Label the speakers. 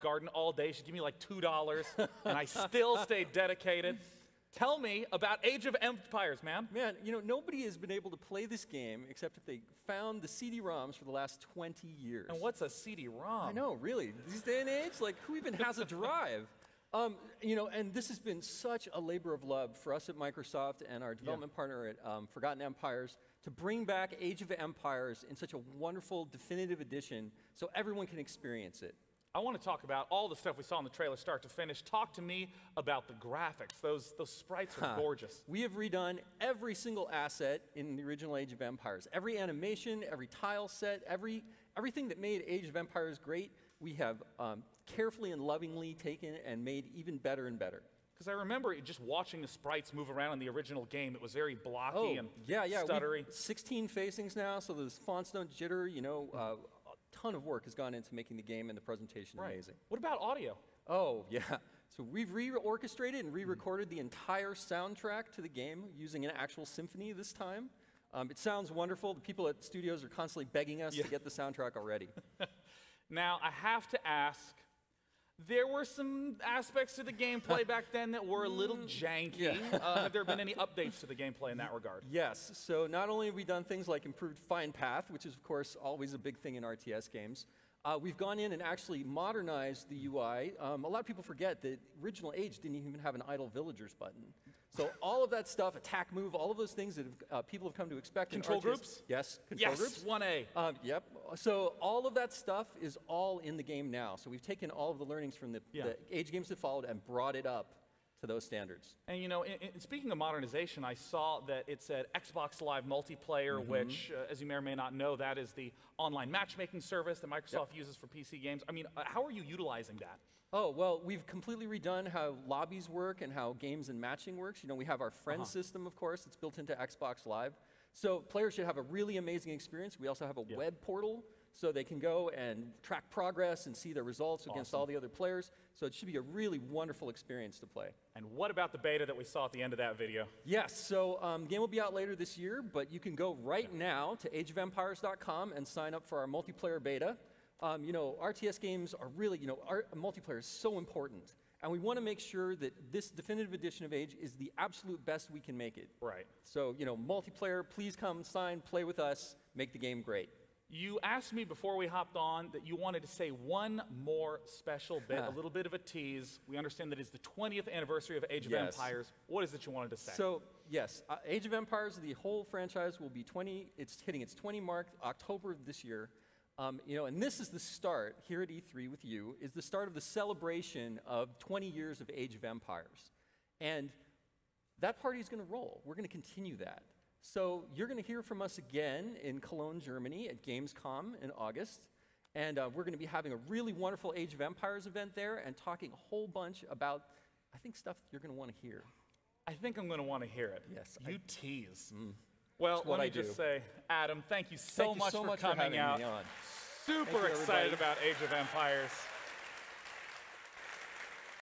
Speaker 1: garden all day. She'd give me like $2, and I still stayed dedicated. Tell me about Age of Empires, man.
Speaker 2: Man, you know, nobody has been able to play this game except if they found the CD-ROMs for the last 20 years.
Speaker 1: And what's a CD-ROM?
Speaker 2: I know, really. These day and age, like, who even has a drive? You know, and this has been such a labor of love for us at Microsoft and our development partner at Forgotten Empires to bring back Age of Empires in such a wonderful, definitive edition so everyone can experience it.
Speaker 1: I want to talk about all the stuff we saw in the trailer start to finish. Talk to me about the graphics. Those sprites are gorgeous.
Speaker 2: We have redone every single asset in the original Age of Empires. Every animation, every tile set, everything that made Age of Empires great, we have carefully and lovingly taken and made even better and better.
Speaker 1: Because I remember just watching the sprites move around in the original game. It was very blocky and stuttery.
Speaker 2: 16 facings now, so those fonts don't jitter. You know, a ton of work has gone into making the game and the presentation amazing.
Speaker 1: What about audio?
Speaker 2: Oh, yeah. So we've re-orchestrated and re-recorded the entire soundtrack to the game using an actual symphony this time. It sounds wonderful. The people at studios are constantly begging us to get the soundtrack already.
Speaker 1: Now, I have to ask, there were some aspects to the gameplay back then that were a little janky. Have there been any updates to the gameplay in that regard?
Speaker 2: Yes. So not only have we done things like improved Find Path, which is, of course, always a big thing in RTS games, we've gone in and actually modernized the UI. A lot of people forget that original Age didn't even have an idle villagers button. So all of that stuff, attack, move, all of those things that people have come to expect.
Speaker 1: Control groups?
Speaker 2: Yes, control groups.
Speaker 1: 1A.
Speaker 2: Yep. So all of that stuff is all in the game now. So we've taken all of the learnings from the Age games that followed and brought it up to those standards.
Speaker 1: And you know, speaking of modernization, I saw that it said Xbox Live Multiplayer, which, as you may or may not know, that is the online matchmaking service that Microsoft uses for PC games. I mean, how are you utilizing that?
Speaker 2: Oh, well, we've completely redone how lobbies work and how games and matching works. You know, we have our friend system, of course. It's built into Xbox Live. So players should have a really amazing experience. We also have a web portal, so they can go and track progress and see their results against all the other players. So it should be a really wonderful experience to play.
Speaker 1: And what about the beta that we saw at the end of that video?
Speaker 2: Yes, so the game will be out later this year, but you can go right now to ageofempires.com and sign up for our multiplayer beta. You know, RTS games are really, you know, our multiplayer is so important. And we want to make sure that this definitive edition of Age is the absolute best we can make it.
Speaker 1: Right.
Speaker 2: So, you know, multiplayer, please come sign, play with us, make the game great.
Speaker 1: You asked me before we hopped on that you wanted to say one more special bit, a little bit of a tease. We understand that it's the 20th anniversary of Age of Empires. What is it you wanted to say?
Speaker 2: So, yes, Age of Empires, the whole franchise will be it's hitting its 20 mark October of this year. You know, and this is the start, here at E3 with you, is the start of the celebration of 20 years of Age of Empires. And that party is going to roll. We're going to continue that. So you're going to hear from us again in Cologne, Germany at Gamescom in August. And we're going to be having a really wonderful Age of Empires event there and talking a whole bunch about, I think, stuff you're going to want to hear.
Speaker 1: I think I'm going to want to hear it.
Speaker 2: Yes.
Speaker 1: You tease. Well, let me just say, Adam, thank you so much for coming out. Super excited about Age of Empires.